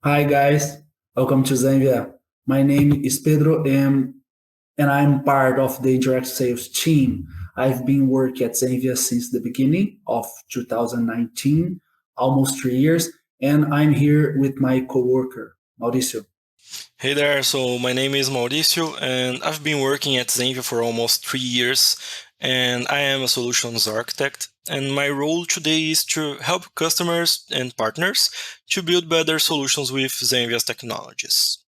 Hi guys, welcome to Zenvia. My name is Pedro and I'm part of the indirect sales team. I've been working at Zenvia since the beginning of 2019, almost 3 years, and I'm here with my coworker, Maurício. Hey there, so my name is Maurício and I've been working at Zenvia for almost 3 years and I am a solutions architect and my role today is to help customers and partners to build better solutions with Zenvia's technologies.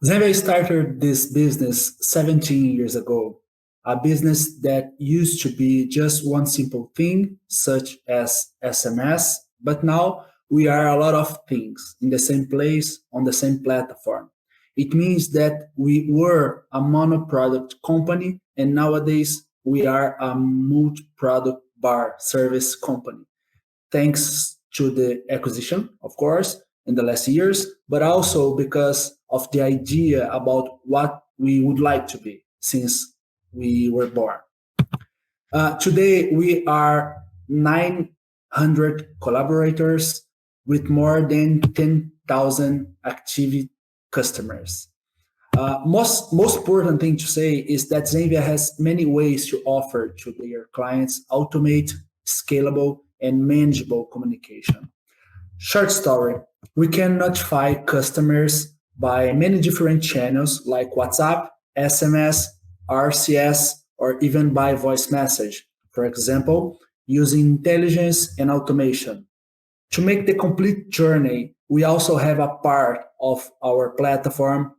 Zenvia started this business 17 years ago, a business that used to be just one simple thing, such as SMS, but now we are a lot of things in the same place on the same platform. It means that we were a mono-product company, and nowadays we are a multi-product bar service company thanks to the acquisition, of course, in the last years, but also because of the idea about what we would like to be since we were born. Today, we are 900 collaborators with more than 10,000 active customers. Most important thing to say is that Zenvia has many ways to offer to their clients automate, scalable, and manageable communication. Short story, we can notify customers by many different channels like WhatsApp, SMS, RCS, or even by voice message. For example, using intelligence and automation. To make the complete journey, we also have a part of our platform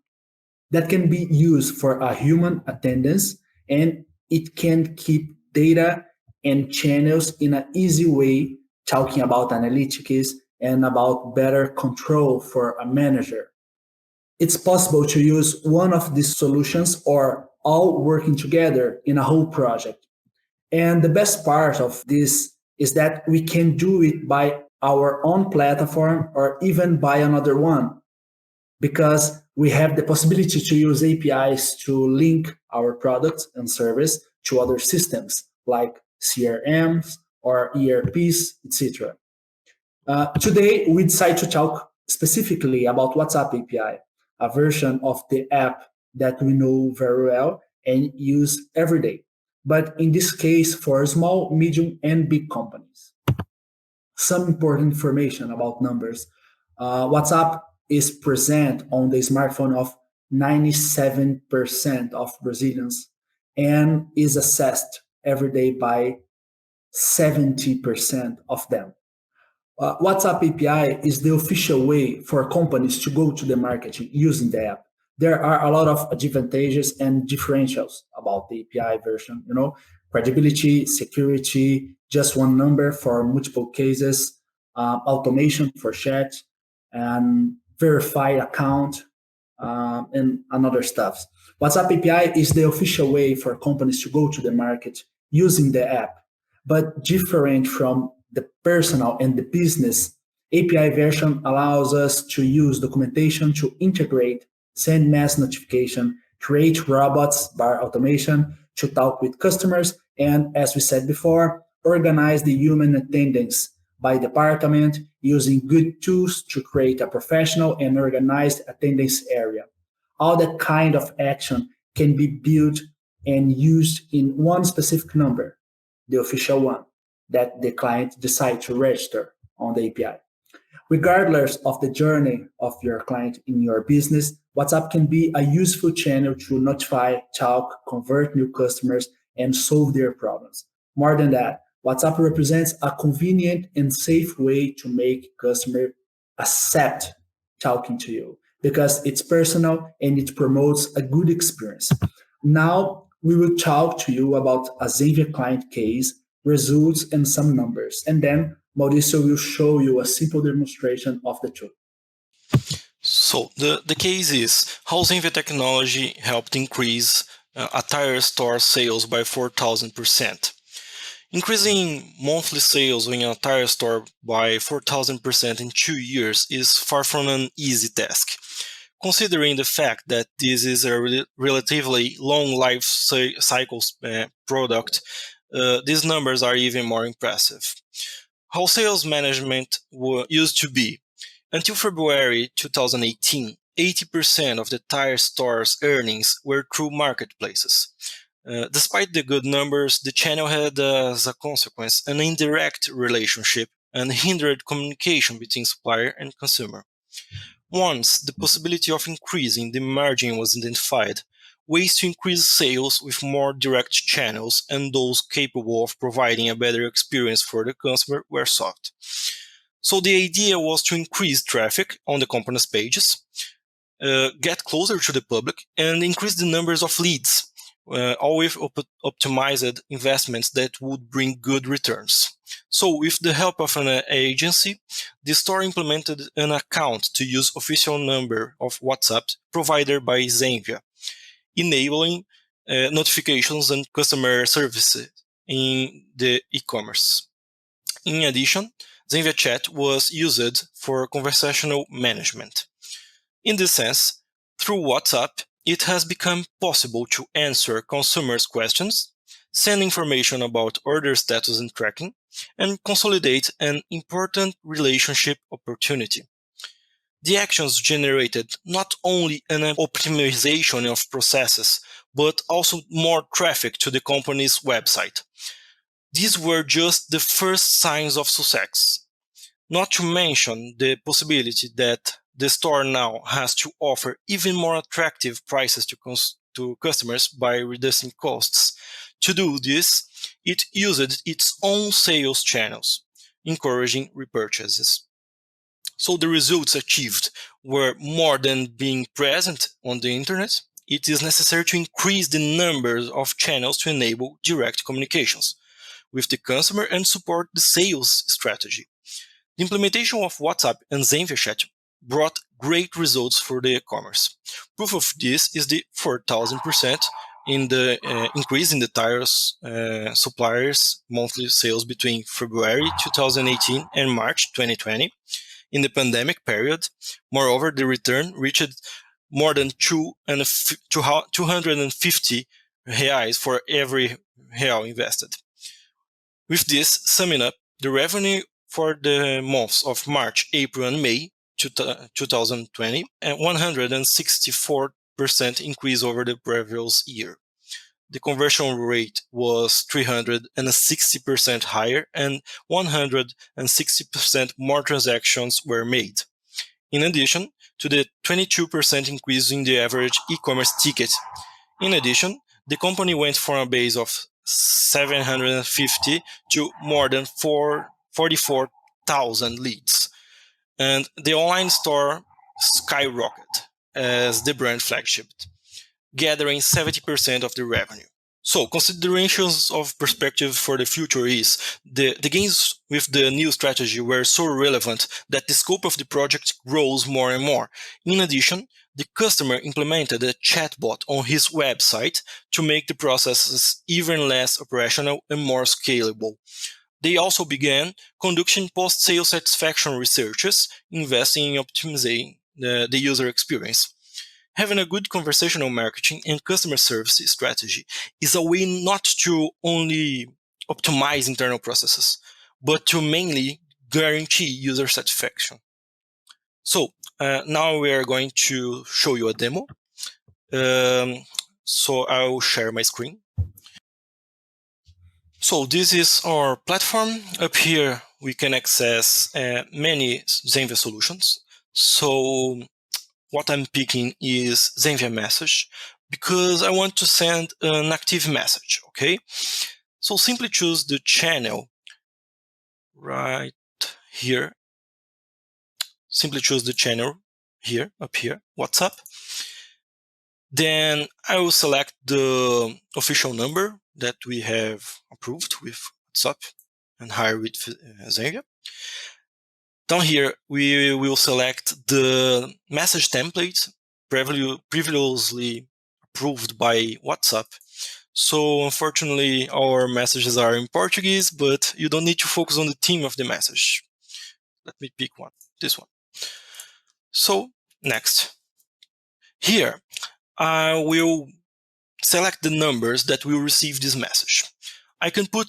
that can be used for a human attendance, and it can keep data and channels in an easy way, talking about analytics and about better control for a manager. It's possible to use one of these solutions or all working together in a whole project. And the best part of this is that we can do it by our own platform or even by another one because we have the possibility to use APIs to link our products and service to other systems like CRMs or ERPs, etc. Today, we decide to talk specifically about WhatsApp API, a version of the app that we know very well and use every day. But in this case, for small, medium, and big companies. Some important information about numbers. WhatsApp is present on the smartphone of 97% of Brazilians and is accessed every day by 70% of them. WhatsApp API is the official way for companies to go to the market using the app. There are a lot of advantages and differentials about the API version, credibility, security, just one number for multiple cases, automation for chat, and verified account, and another stuff. WhatsApp API is the official way for companies to go to the market using the app, but different from the personal and the business. API version allows us to use documentation to integrate, send mass notification, create robots, bar automation, to talk with customers, and as we said before, organize the human attendance by department using good tools to create a professional and organized attendance area. All that kind of action can be built and used in one specific number, the official one that the client decide to register on the API. Regardless of the journey of your client in your business, WhatsApp can be a useful channel to notify, talk, convert new customers, and solve their problems. More than that, WhatsApp represents a convenient and safe way to make customer accept talking to you because it's personal and it promotes a good experience. Now we will talk to you about a Zenvia client case, results, and some numbers. And then Mauricio will show you a simple demonstration of the two. So the case is how Zenvia technology helped increase a tire store sales by 4,000%. Increasing monthly sales in a tire store by 4,000% in 2 years is far from an easy task. Considering the fact that this is a relatively long life cycle product, these numbers are even more impressive. How sales management used to be. Until February 2018, 80% of the tire store's earnings were through marketplaces. Despite the good numbers, the channel had as a consequence an indirect relationship and hindered communication between supplier and consumer. Once the possibility of increasing the margin was identified, ways to increase sales with more direct channels and those capable of providing a better experience for the customer were sought. So the idea was to increase traffic on the company's pages, get closer to the public, and increase the numbers of leads, all with optimized investments that would bring good returns. So with the help of an agency, the store implemented an account to use official number of WhatsApp provided by Zenvia, enabling notifications and customer services in the e-commerce. In addition, Zenvia Chat was used for conversational management. In this sense, through WhatsApp, it has become possible to answer consumers' questions, send information about order status and tracking, and consolidate an important relationship opportunity. The actions generated not only an optimization of processes, but also more traffic to the company's website. These were just the first signs of success. Not to mention the possibility that the store now has to offer even more attractive prices to customers by reducing costs. To do this, it used its own sales channels, encouraging repurchases. So the results achieved were more than being present on the internet. It is necessary to increase the number of channels to enable direct communications with the customer and support the sales strategy. The implementation of WhatsApp and Zenvia Chat brought great results for the e-commerce. Proof of this is the 4,000% in the increase in the tires suppliers' monthly sales between February 2018 and March 2020 in the pandemic period. Moreover, the return reached more than 250 reais for every real invested. With this, summing up, the revenue for the months of March, April, and May 2020, and 164% increase over the previous year. The conversion rate was 360% higher, and 160% more transactions were made. In addition to the 22% increase in the average e-commerce ticket. In addition, the company went from a base of 750 to more than 44,000 leads. And the online store skyrocketed as the brand flagship, gathering 70% of the revenue. So considerations of perspective for the future is the gains with the new strategy were so relevant that the scope of the project grows more and more. In addition, the customer implemented a chatbot on his website to make the processes even less operational and more scalable. They also began conducting post-sale satisfaction researches, investing in optimizing the user experience. Having a good conversational marketing and customer service strategy is a way not to only optimize internal processes, but to mainly guarantee user satisfaction. So now we are going to show you a demo. So I will share my screen. So this is our platform. Up here, we can access many Zenvia solutions. So what I'm picking is Zenvia message because I want to send an active message, okay? So simply choose the channel right here. Simply choose the channel here, up here, WhatsApp. Then I will select the official number that we have approved with WhatsApp and hire with Zenvia. Down here, we will select the message template previously approved by WhatsApp. So unfortunately, our messages are in Portuguese, but you don't need to focus on the theme of the message. Let me pick one, this one. So next. Here, I will select the numbers that will receive this message. I can put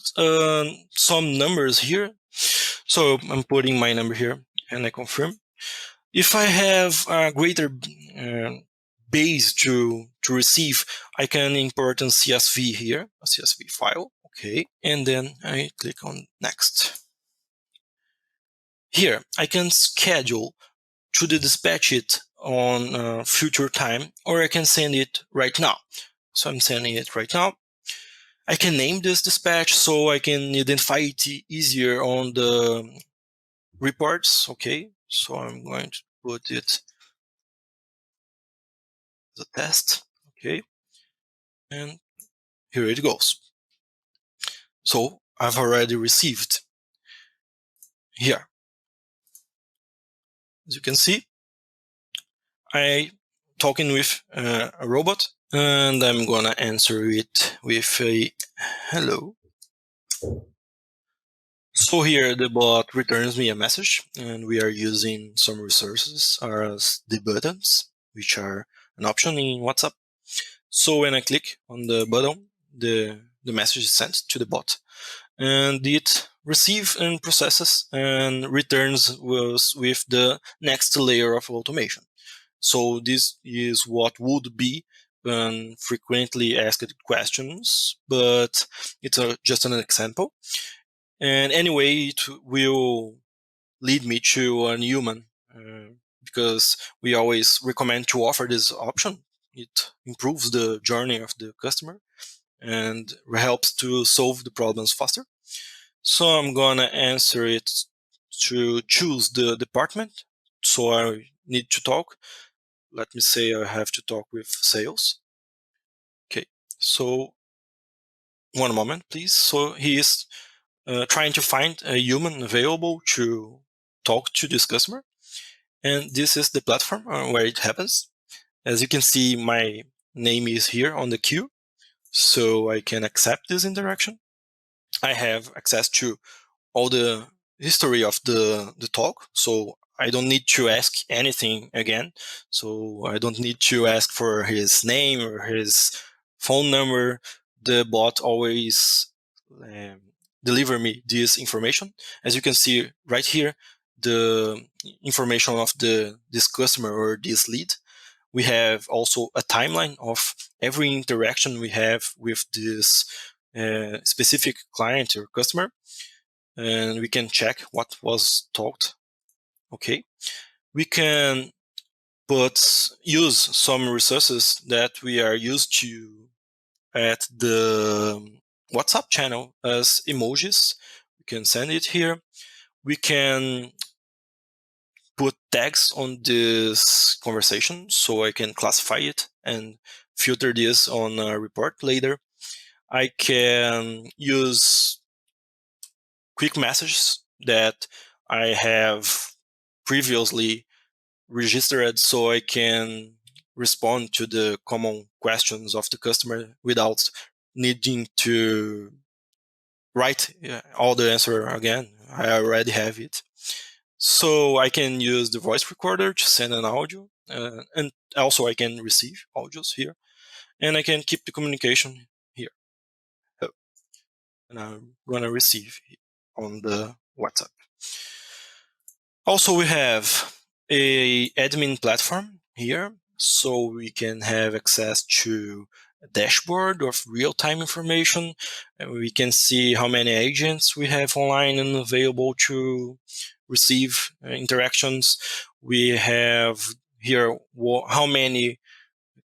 some numbers here. So I'm putting my number here and I confirm. If I have a greater base to receive, I can import a CSV here, a CSV file. Okay, and then I click on next. Here, I can schedule to dispatch it on future time, or I can send it right now. So I'm sending it right now. I can name this dispatch so I can identify it easier on the reports. Okay, so I'm going to put it as a test. Okay, and here it goes. So I've already received here. As you can see, I talking with a robot, and I'm gonna answer it with a hello. So here the bot returns me a message, and we are using some resources as the buttons, which are an option in WhatsApp. So when I click on the button, the message is sent to the bot, and it receives and processes and returns with the next layer of automation. So this is what would be frequently asked questions, but it's just an example. And anyway, it will lead me to a human because we always recommend to offer this option. It improves the journey of the customer and helps to solve the problems faster. So I'm gonna answer it to choose the department. So I need to talk. Let me say I have to talk with sales. Okay, so one moment, please. So he is trying to find a human available to talk to this customer. And this is the platform where it happens. As you can see, my name is here on the queue, so I can accept this interaction. I have access to all the history of the talk, so I don't need to ask anything again. So I don't need to ask for his name or his phone number. The bot always deliver me this information. As you can see right here, the information of this customer or this lead. We have also a timeline of every interaction we have with this specific client or customer, and we can check what was talked. Okay, we can use some resources that we are used to at the WhatsApp channel as emojis. We can send it here. We can put tags on this conversation so I can classify it and filter this on a report later. I can use quick messages that I have previously registered so I can respond to the common questions of the customer without needing to write all the answer again. I already have it. So I can use the voice recorder to send an audio, and also I can receive audios here, and I can keep the communication here. And I'm gonna receive on the WhatsApp. Also, we have a admin platform here, so we can have access to a dashboard of real-time information. And we can see how many agents we have online and available to receive interactions. We have here how many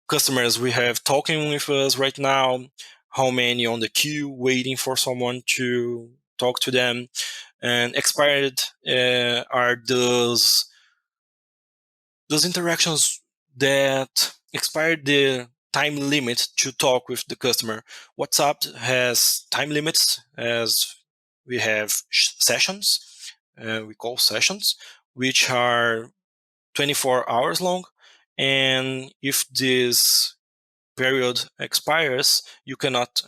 customers we have talking with us right now, how many on the queue waiting for someone to talk to them, and expired are those interactions that expired the time limit to talk with the customer. WhatsApp has time limits, as we have sessions, we call sessions, which are 24 hours long. And if this period expires, you cannot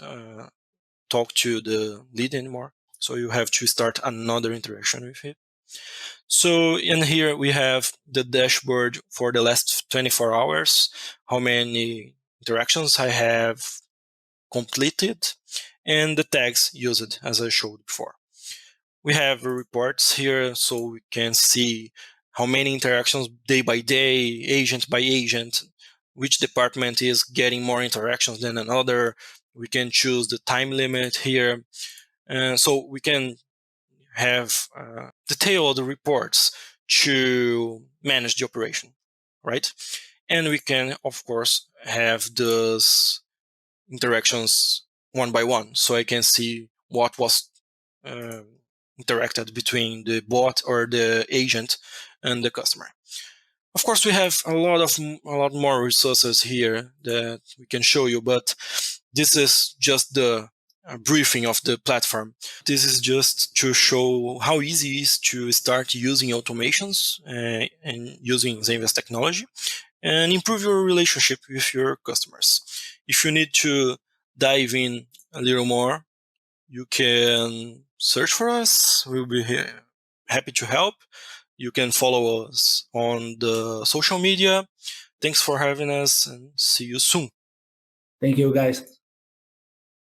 talk to the lead anymore. So you have to start another interaction with it. So in here we have the dashboard for the last 24 hours, how many interactions I have completed, and the tags used as I showed before. We have reports here so we can see how many interactions day by day, agent by agent, which department is getting more interactions than another. We can choose the time limit here. So we can have detailed reports to manage the operation, right? And we can, of course, have those interactions one by one. So I can see what was interacted between the bot or the agent and the customer. Of course, we have a lot more resources here that we can show you, but this is just the briefing of the platform. This is just to show how easy it is to start using automations and using Zenvia's technology and improve your relationship with your customers. If you need to dive in a little more, you can search for us. We'll be happy to help. You can follow us on the social media. Thanks for having us and see you soon. Thank you, guys.